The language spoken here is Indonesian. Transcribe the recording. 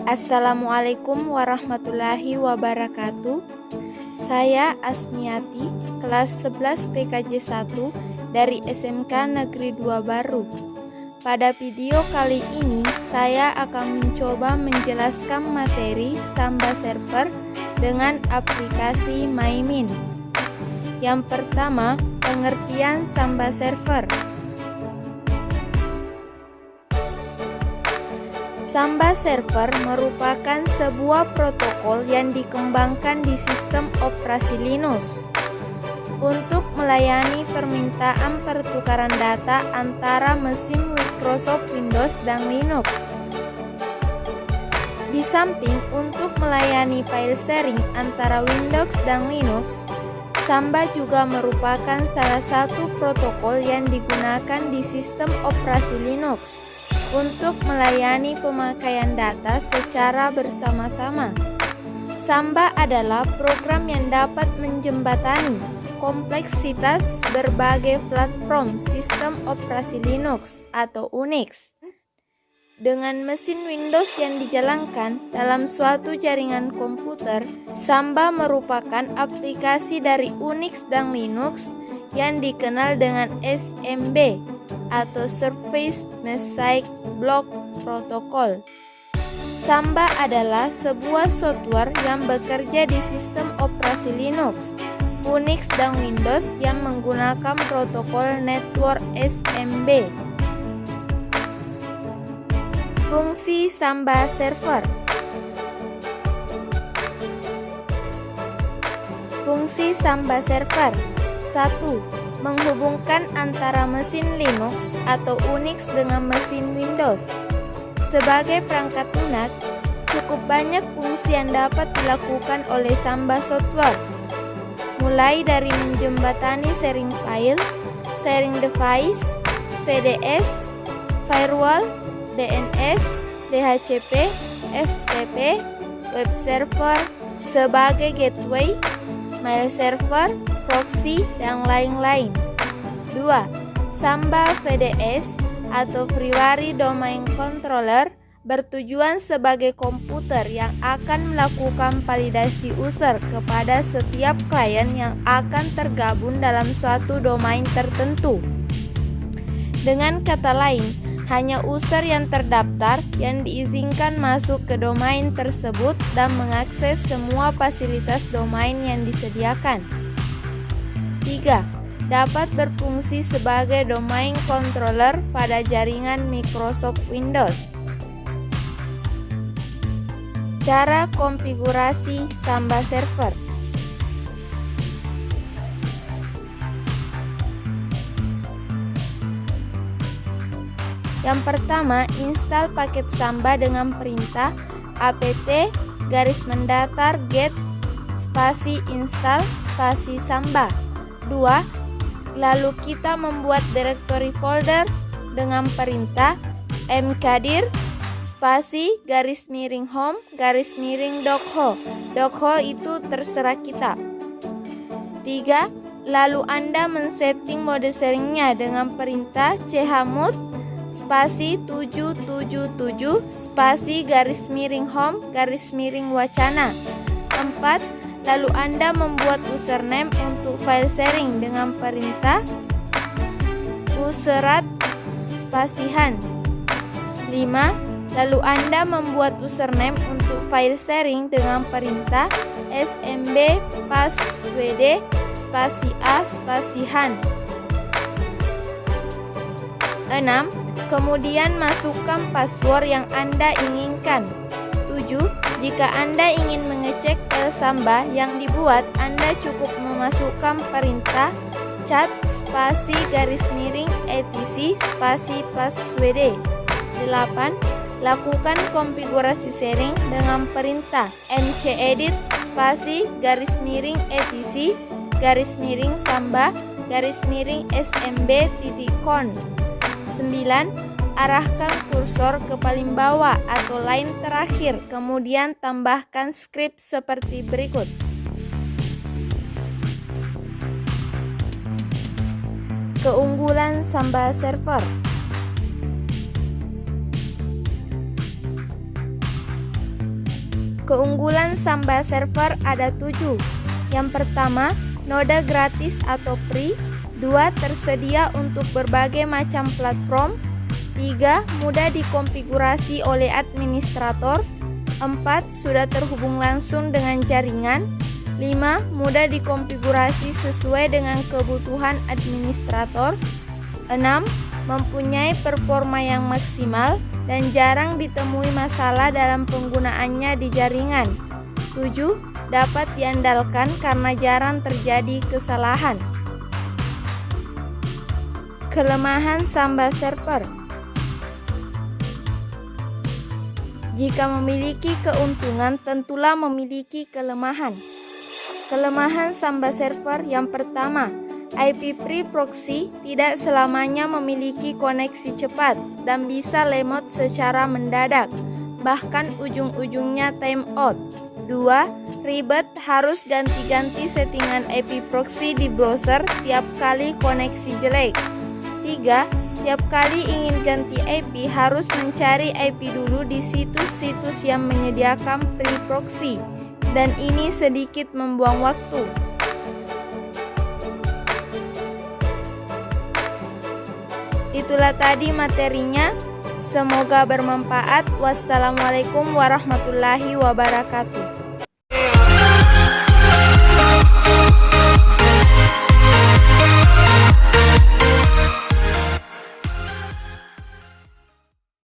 Assalamualaikum warahmatullahi wabarakatuh. Saya Asniati, kelas 11 TKJ 1 dari SMK Negeri 2 Baru. Pada video kali ini, saya akan mencoba menjelaskan materi Samba Server dengan aplikasi MyMin. Yang pertama, pengertian Samba Server. Samba Server merupakan sebuah protokol yang dikembangkan di sistem operasi Linux untuk melayani permintaan pertukaran data antara mesin Microsoft Windows dan Linux. Di samping untuk melayani file sharing antara Windows dan Linux, Samba juga merupakan salah satu protokol yang digunakan di sistem operasi Linux untuk melayani pemakaian data secara bersama-sama. Samba adalah program yang dapat menjembatani kompleksitas berbagai platform sistem operasi Linux atau Unix dengan mesin Windows yang dijalankan dalam suatu jaringan komputer. Samba merupakan aplikasi dari Unix dan Linux yang dikenal dengan SMB atau Service Message Block Protocol. Samba adalah sebuah software yang bekerja di sistem operasi Linux, Unix dan Windows yang menggunakan protokol network SMB. Fungsi Samba Server. Fungsi Samba Server 1. Menghubungkan antara mesin Linux atau Unix dengan mesin Windows. Sebagai perangkat lunak, cukup banyak fungsi yang dapat dilakukan oleh Samba Software, mulai dari menjembatani sharing file, sharing device, VDS, firewall, DNS, DHCP, FTP, web server sebagai gateway, mail server, proxy, dan lain-lain. 2. Samba VDS atau Primary Domain Controller bertujuan sebagai komputer yang akan melakukan validasi user kepada setiap klien yang akan tergabung dalam suatu domain tertentu. Dengan kata lain, hanya user yang terdaftar yang diizinkan masuk ke domain tersebut dan mengakses semua fasilitas domain yang disediakan. 3. Dapat berfungsi sebagai domain controller pada jaringan Microsoft Windows. Cara konfigurasi Samba Server. Yang pertama, install paket Samba dengan perintah apt-get spasi install spasi Samba. 2. Lalu kita membuat directory folder dengan perintah mkdir spasi _home _dockho. Dockho itu terserah kita. 3. Lalu Anda men-setting mode sharingnya dengan perintah chmod spasi 777 spasi _home _wacana. 4. Lalu Anda membuat username untuk file sharing dengan perintah userat spasihan. 5. Lalu Anda membuat username untuk file sharing dengan perintah smb passwd spasi a spasihan. 6. Kemudian masukkan password yang Anda inginkan. 7. Jika Anda ingin mengecek file Samba yang dibuat, Anda cukup memasukkan perintah cat spasi _etc spasi passwd. 8. Lakukan konfigurasi sharing dengan perintah mcedit spasi _etc _samba _smb.conf. 9. arahkan kursor ke paling bawah atau line terakhir, kemudian tambahkan skrip seperti berikut. Keunggulan Samba Server. Keunggulan Samba Server ada 7. Yang pertama, node gratis atau free. 2. Tersedia untuk berbagai macam platform. 3. Mudah dikonfigurasi oleh administrator. 4. Sudah terhubung langsung dengan jaringan. 5. Mudah dikonfigurasi sesuai dengan kebutuhan administrator. 6. Mempunyai performa yang maksimal dan jarang ditemui masalah dalam penggunaannya di jaringan. 7. Dapat diandalkan karena jarang terjadi kesalahan. Kelemahan Samba Server. Jika memiliki keuntungan, tentulah memiliki kelemahan. Kelemahan Samba Server yang pertama, IP Free Proxy tidak selamanya memiliki koneksi cepat dan bisa lemot secara mendadak, bahkan ujung-ujungnya timeout. 2. Ribet, harus ganti-ganti settingan IP Proxy di browser tiap kali koneksi jelek. 3. Tiap kali ingin ganti IP harus mencari IP dulu di situs-situs yang menyediakan free proxy, dan ini sedikit membuang waktu. Itulah tadi materinya. Semoga bermanfaat. Wassalamualaikum warahmatullahi wabarakatuh.